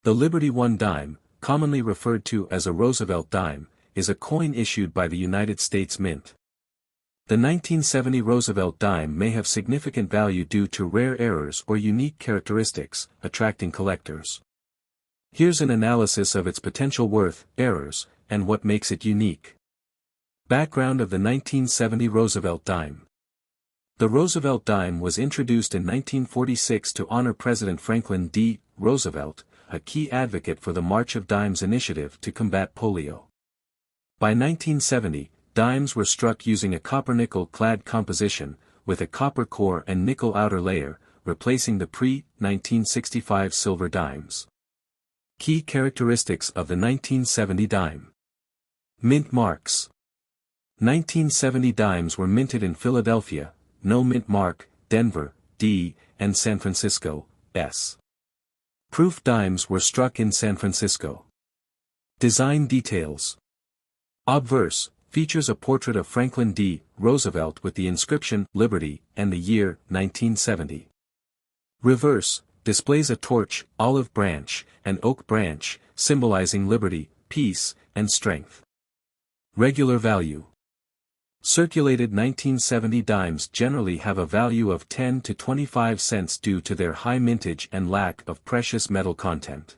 The Liberty I dime, commonly referred to as a Roosevelt dime, is a coin issued by the United States Mint. The 1970 Roosevelt dime may have significant value due to rare errors or unique characteristics, attracting collectors. Here's an analysis of its potential worth, errors, and what makes it unique. Background of the 1970 Roosevelt dime. The Roosevelt dime was introduced in 1946 to honor President Franklin D. Roosevelt, a key advocate for the March of Dimes initiative to combat polio. By 1970, dimes were struck using a copper-nickel clad composition, with a copper core and nickel outer layer, replacing the pre-1965 silver dimes. Key characteristics of the 1970 dime. Mint marks. 1970 dimes were minted in Philadelphia, no mint mark, Denver, D, and San Francisco, S. Proof dimes were struck in San Francisco. Design details. Obverse features a portrait of Franklin D. Roosevelt with the inscription Liberty and the year 1970. Reverse displays a torch, olive branch, and oak branch, symbolizing liberty, peace, and strength. Regular value. Circulated 1970 dimes generally have a value of 10 to 25 cents due to their high mintage and lack of precious metal content.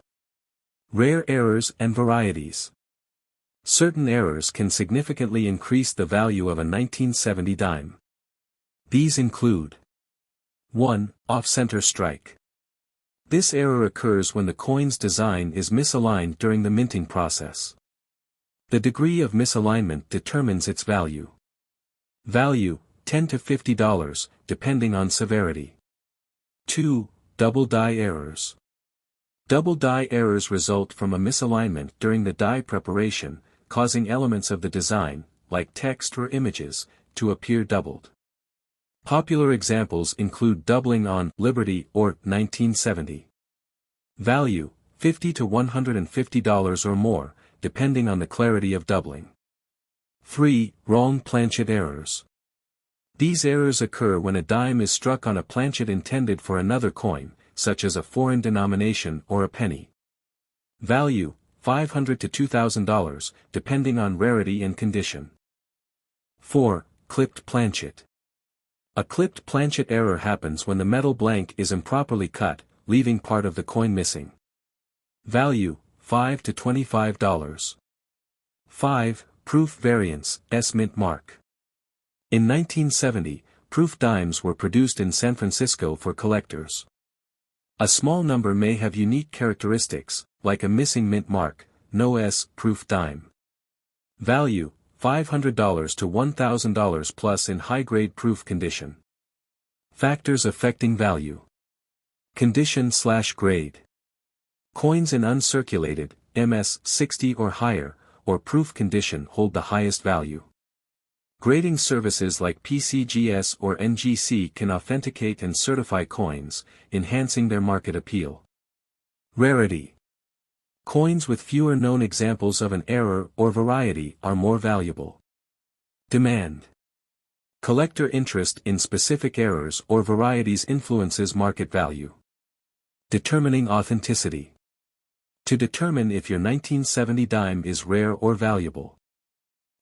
Rare errors and varieties. Certain errors can significantly increase the value of a 1970 dime. These include 1. Off-center strike. This error occurs when the coin's design is misaligned during the minting process. The degree of misalignment determines its value. Value, $10 to $50, depending on severity. 2. Double die errors. Double die errors result from a misalignment during the die preparation, causing elements of the design, like text or images, to appear doubled. Popular examples include doubling on Liberty or 1970. Value, $50 to $150 or more, depending on the clarity of doubling. 3. Wrong planchet errors. These errors occur when a dime is struck on a planchet intended for another coin, such as a foreign denomination or a penny. Value, $500 to $2,000, depending on rarity and condition. 4. Clipped planchet. A clipped planchet error happens when the metal blank is improperly cut, leaving part of the coin missing. Value, $5 to $25. 5. Proof variants, S mint mark. In 1970, proof dimes were produced in San Francisco for collectors. A small number may have unique characteristics, like a missing mint mark, no S proof dime. Value, $500 to $1,000 plus in high-grade proof condition. Factors affecting value. Condition/grade. Coins in uncirculated, MS 60 or higher, or proof condition hold the highest value. Grading services like PCGS or NGC can authenticate and certify coins, enhancing their market appeal. Rarity. Coins with fewer known examples of an error or variety are more valuable. Demand. Collector interest in specific errors or varieties influences market value. Determining authenticity. To determine if your 1970 dime is rare or valuable.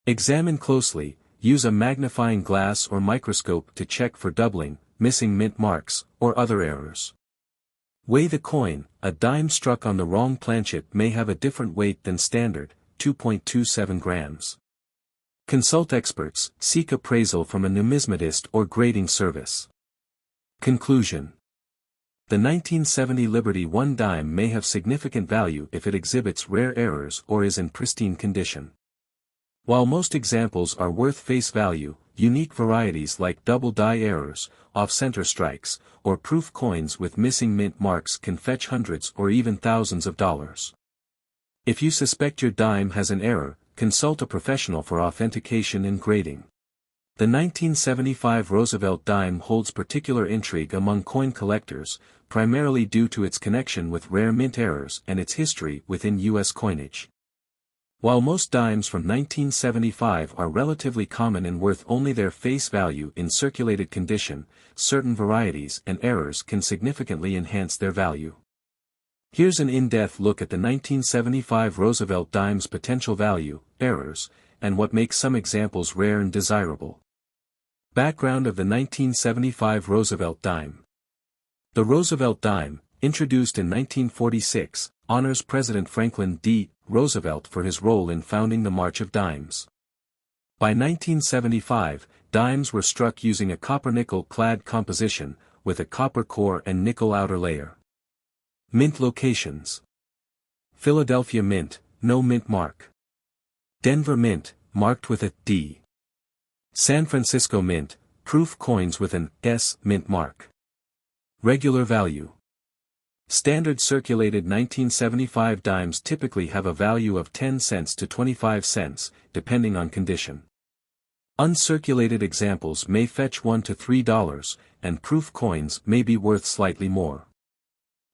Examine closely, use a magnifying glass or microscope to check for doubling, missing mint marks, or other errors. Weigh the coin. A dime struck on the wrong planchet may have a different weight than standard, 2.27 grams. Consult experts, seek appraisal from a numismatist or grading service. Conclusion. The 1970 Liberty I dime may have significant value if it exhibits rare errors or is in pristine condition. While most examples are worth face value, unique varieties like double die errors, off-center strikes, or proof coins with missing mint marks can fetch hundreds or even thousands of dollars. If you suspect your dime has an error, consult a professional for authentication and grading. The 1975 Roosevelt dime holds particular intrigue among coin collectors, primarily due to its connection with rare mint errors and its history within U.S. coinage. While most dimes from 1975 are relatively common and worth only their face value in circulated condition, certain varieties and errors can significantly enhance their value. Here's an in-depth look at the 1975 Roosevelt dime's potential value, errors, and what makes some examples rare and desirable. Background of the 1975 Roosevelt dime. The Roosevelt dime, introduced in 1946, honors President Franklin D. Roosevelt for his role in founding the March of Dimes. By 1975, dimes were struck using a copper-nickel clad composition, with a copper core and nickel outer layer. Mint locations. Philadelphia Mint, no mint mark. Denver Mint, marked with a D. San Francisco Mint, proof coins with an S mint mark. Regular value. Standard circulated 1975 dimes typically have a value of 10 cents to 25 cents, depending on condition. Uncirculated examples may fetch $1 to $3, and proof coins may be worth slightly more.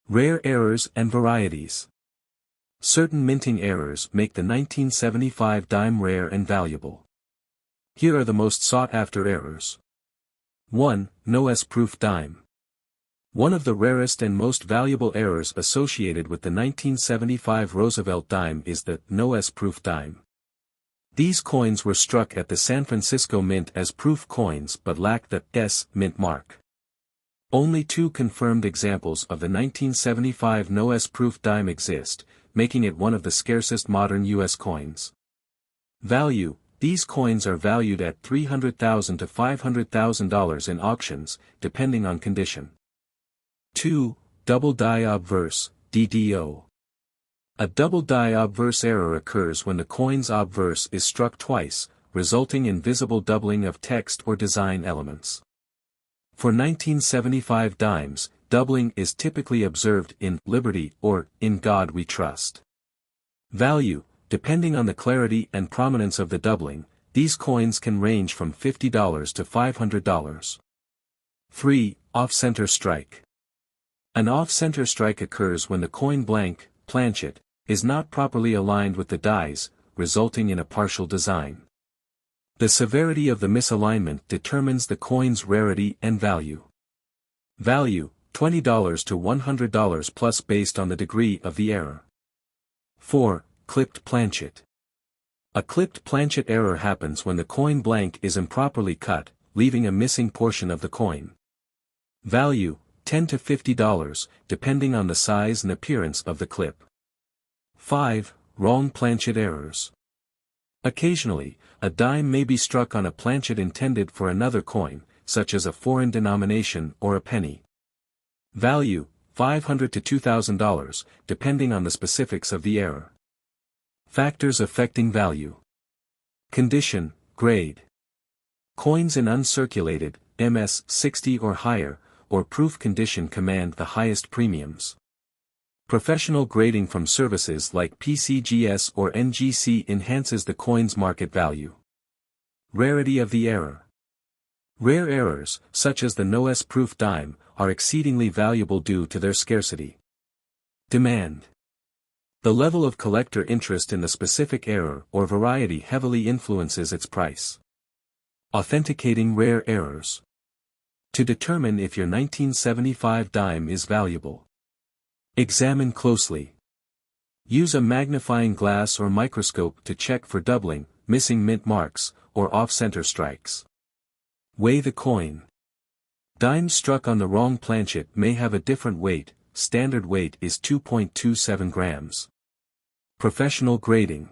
Rare errors and varieties. Certain minting errors make the 1975 dime rare and valuable. Here are the most sought-after errors. 1. No S-proof dime. One of the rarest and most valuable errors associated with the 1975 Roosevelt dime is the no S-proof dime. These coins were struck at the San Francisco Mint as proof coins but lacked the S mint mark. Only 2 confirmed examples of the 1975 no S-proof dime exist, making it one of the scarcest modern U.S. coins. Value. These coins are valued at $300,000 to $500,000 in auctions, depending on condition. 2. Double die obverse, DDO. A double die obverse error occurs when the coin's obverse is struck twice, resulting in visible doubling of text or design elements. For 1975 dimes, doubling is typically observed in Liberty or In God We Trust. Value. Depending on the clarity and prominence of the doubling, these coins can range from $50 to $500. 3. Off-center strike. An off-center strike occurs when the coin blank, planchet, is not properly aligned with the dies, resulting in a partial design. The severity of the misalignment determines the coin's rarity and value. Value, $20 to $100 plus based on the degree of the error. 4. Clipped planchet. A clipped planchet error happens when the coin blank is improperly cut, leaving a missing portion of the coin. Value, $10 to $50, depending on the size and appearance of the clip. 5. Wrong planchet errors. Occasionally, a dime may be struck on a planchet intended for another coin, such as a foreign denomination or a penny. Value, $500 to $2,000, depending on the specifics of the error. Factors affecting value. Condition, grade. Coins in uncirculated, MS 60 or higher, or proof condition command the highest premiums. Professional grading from services like PCGS or NGC enhances the coin's market value. Rarity of the error. Rare errors, such as the no S-proof dime, are exceedingly valuable due to their scarcity. Demand. The level of collector interest in the specific error or variety heavily influences its price. Authenticating rare errors. To determine if your 1975 dime is valuable, examine closely. Use a magnifying glass or microscope to check for doubling, missing mint marks, or off-center strikes. Weigh the coin. Dimes struck on the wrong planchet may have a different weight. Standard weight is 2.27 grams. Professional grading.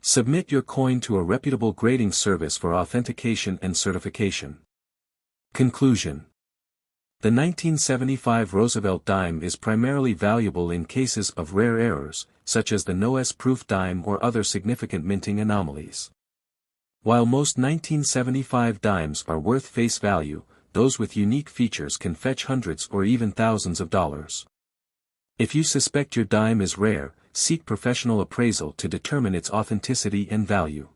Submit your coin to a reputable grading service for authentication and certification. Conclusion. The 1975 Roosevelt dime is primarily valuable in cases of rare errors, such as the no S-proof dime or other significant minting anomalies. While most 1975 dimes are worth face value, those with unique features can fetch hundreds or even thousands of dollars. If you suspect your dime is rare, seek professional appraisal to determine its authenticity and value.